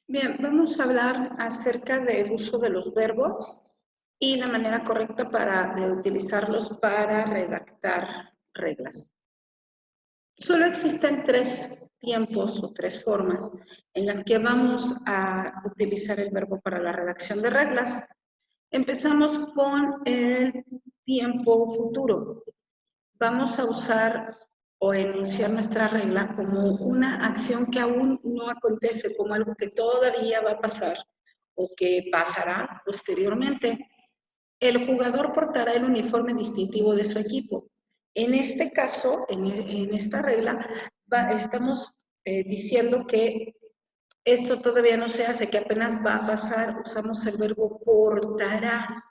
Bien, vamos a hablar acerca del uso de los verbos y la manera correcta de utilizarlos para redactar reglas. Solo existen tres tiempos o tres formas en las que vamos a utilizar el verbo para la redacción de reglas. Empezamos con el tiempo futuro. Vamos a usar o enunciar nuestra regla como una acción que aún no acontece, como algo que todavía va a pasar o que pasará posteriormente. El jugador portará el uniforme distintivo de su equipo. En este caso, en esta regla, estamos diciendo que esto todavía no se hace, que apenas va a pasar, usamos el verbo portará.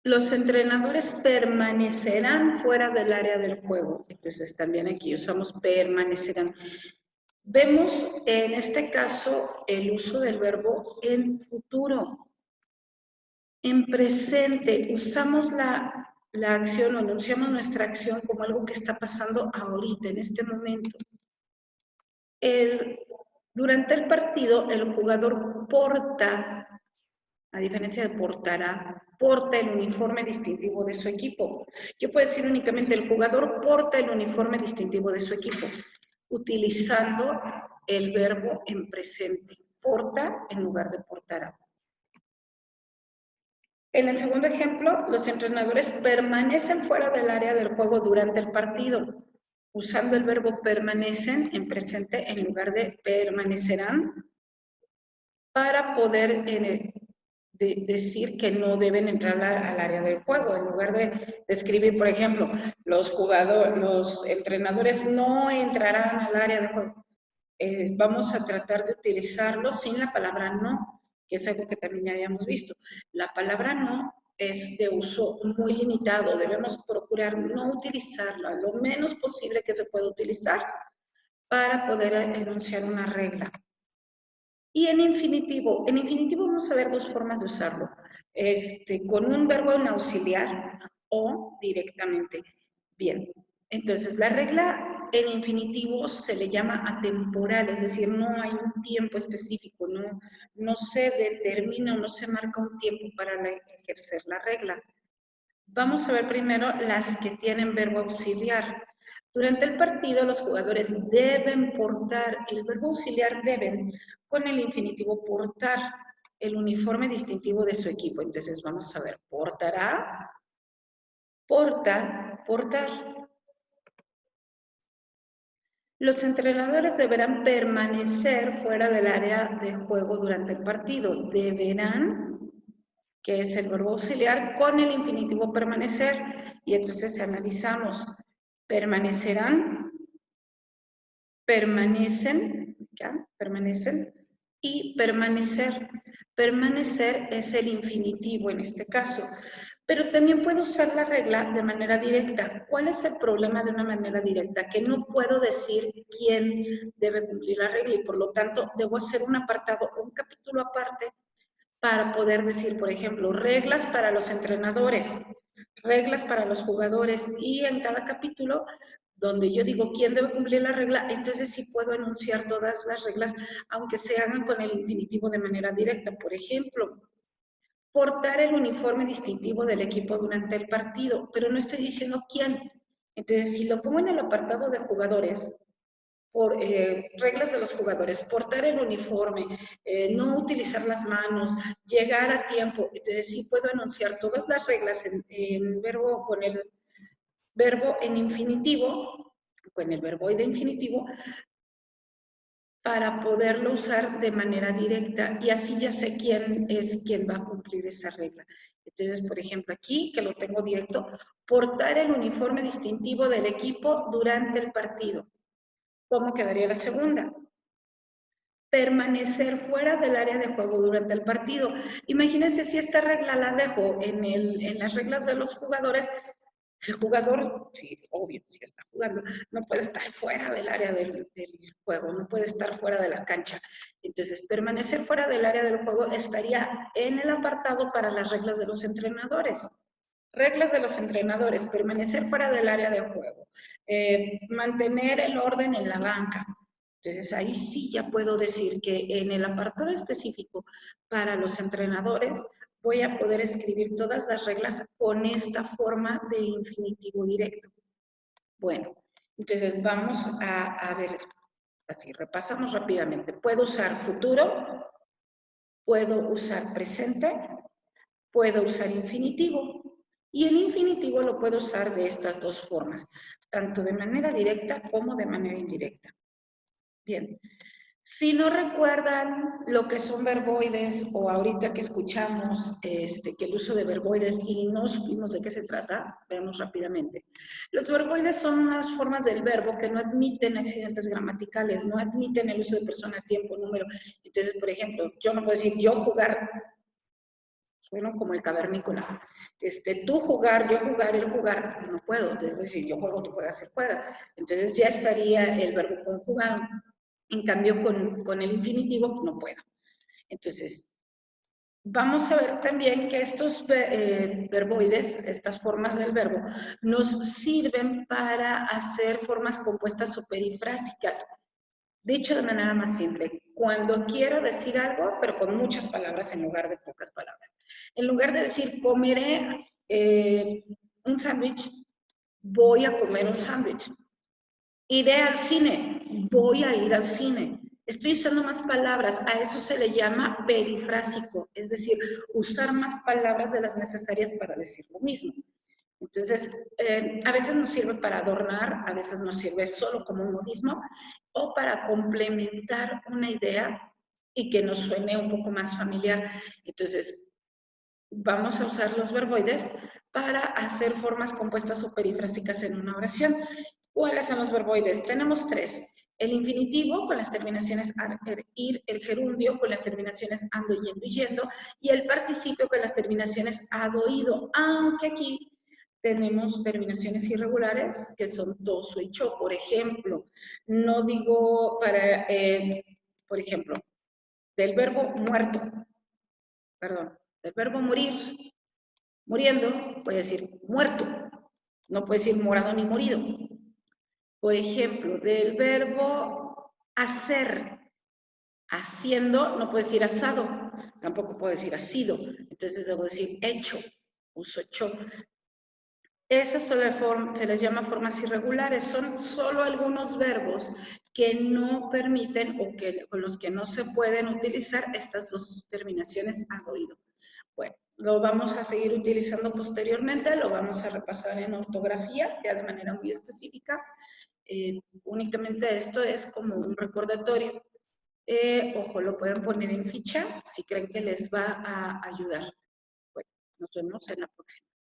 Los entrenadores permanecerán fuera del área del juego. Entonces también aquí usamos permanecerán. Vemos en este caso el uso del verbo en futuro. En presente usamos la acción o anunciamos nuestra acción como algo que está pasando ahorita, en este momento. Durante el partido, el jugador porta, a diferencia de portará, porta el uniforme distintivo de su equipo. Yo puedo decir únicamente el jugador porta el uniforme distintivo de su equipo, utilizando el verbo en presente. Porta en lugar de portará. En el segundo ejemplo, los entrenadores permanecen fuera del área del juego durante el partido, usando el verbo permanecen en presente en lugar de permanecerán, para poder decir que no deben entrar al área del juego. En lugar de escribir, por ejemplo, los entrenadores no entrarán al área del juego. Vamos a tratar de utilizarlo sin la palabra no, que es algo que también ya habíamos visto. La palabra no es de uso muy limitado, debemos procurar no utilizarla lo menos posible que se pueda utilizar para poder enunciar una regla. Y en infinitivo vamos a ver dos formas de usarlo, con un verbo en auxiliar o directamente. Bien, entonces la regla en infinitivo se le llama atemporal, es decir, no hay un tiempo específico, no se determina o no se marca un tiempo para ejercer la regla. Vamos a ver primero las que tienen verbo auxiliar. Durante el partido, los jugadores deben portar, el verbo auxiliar deben, con el infinitivo portar, el uniforme distintivo de su equipo. Entonces vamos a ver, portará, porta, portar. Los entrenadores deberán permanecer fuera del área de juego durante el partido. Deberán, que es el verbo auxiliar, con el infinitivo permanecer. Y entonces analizamos, permanecerán, permanecen, ¿ya? Permanecen, y permanecer. Permanecer es el infinitivo en este caso. Pero también puedo usar la regla de manera directa. ¿Cuál es el problema de una manera directa? Que no puedo decir quién debe cumplir la regla y por lo tanto debo hacer un apartado, un capítulo aparte para poder decir, por ejemplo, reglas para los entrenadores, reglas para los jugadores y en cada capítulo donde yo digo quién debe cumplir la regla, entonces sí puedo enunciar todas las reglas, aunque se hagan con el infinitivo de manera directa. Por ejemplo, portar el uniforme distintivo del equipo durante el partido, pero no estoy diciendo quién. Entonces, si lo pongo en el apartado de jugadores, por reglas de los jugadores, portar el uniforme, no utilizar las manos, llegar a tiempo. Entonces sí puedo enunciar todas las reglas con el verbo en infinitivo, con el verboide infinitivo, para poderlo usar de manera directa y así ya sé quién es quien va a cumplir esa regla. Entonces, por ejemplo, aquí, que lo tengo directo, portar el uniforme distintivo del equipo durante el partido. ¿Cómo quedaría la segunda? Permanecer fuera del área de juego durante el partido. Imagínense si esta regla la dejo en las reglas de los jugadores, el jugador, sí, obvio, si está jugando, no puede estar fuera del área del juego, no puede estar fuera de la cancha. Entonces, permanecer fuera del área del juego estaría en el apartado para las reglas de los entrenadores. Reglas de los entrenadores, permanecer fuera del área de juego, mantener el orden en la banca, Entonces, ahí sí ya puedo decir que en el apartado específico para los entrenadores voy a poder escribir todas las reglas con esta forma de infinitivo directo. Bueno, entonces vamos a ver, así repasamos rápidamente. Puedo usar futuro, puedo usar presente, puedo usar infinitivo. Y el infinitivo lo puedo usar de estas dos formas, tanto de manera directa como de manera indirecta. Bien, si no recuerdan lo que son verboides o ahorita que escuchamos que el uso de verboides y no supimos de qué se trata, veamos rápidamente. Los verboides son unas formas del verbo que no admiten accidentes gramaticales, no admiten el uso de persona, tiempo, número. Entonces, por ejemplo, yo no puedo decir yo jugar, sueno como el cavernícola. Tú jugar, yo jugar, él jugar, no puedo. Debo decir yo juego, tú juegas, él juega. Entonces ya estaría el verbo conjugado. En cambio, con el infinitivo no puedo. Entonces, vamos a ver también que estos verboides, estas formas del verbo, nos sirven para hacer formas compuestas superifrásicas. Dicho de manera más simple, cuando quiero decir algo, pero con muchas palabras en lugar de pocas palabras. En lugar de decir comeré un sándwich, voy a comer un sándwich. Iré al cine, voy a ir al cine. Estoy usando más palabras, a eso se le llama perifrásico, es decir, usar más palabras de las necesarias para decir lo mismo. Entonces, a veces nos sirve para adornar, a veces nos sirve solo como un modismo o para complementar una idea y que nos suene un poco más familiar. Entonces, vamos a usar los verboides para hacer formas compuestas o perifrásicas en una oración. ¿Cuáles son los verboides? Tenemos tres. El infinitivo con las terminaciones ar, er, ir, el gerundio con las terminaciones ando, yendo y yendo, y el participio con las terminaciones ado, ido, aunque aquí tenemos terminaciones irregulares que son doso y cho. Por ejemplo, no digo para, por ejemplo, del verbo muerto, perdón, del verbo morir, muriendo, puede decir muerto, no puede decir morado ni morido. Por ejemplo, del verbo hacer, haciendo, no puedo decir asado, tampoco puedo decir asido, entonces debo decir hecho, uso hecho. Esas se les llama formas irregulares, son solo algunos verbos que no permiten o con los que no se pueden utilizar estas dos terminaciones ad oído. Bueno, lo vamos a seguir utilizando posteriormente, lo vamos a repasar en ortografía, ya de manera muy específica. Únicamente esto es como un recordatorio. Ojo, lo pueden poner en ficha si creen que les va a ayudar. Bueno, nos vemos en la próxima.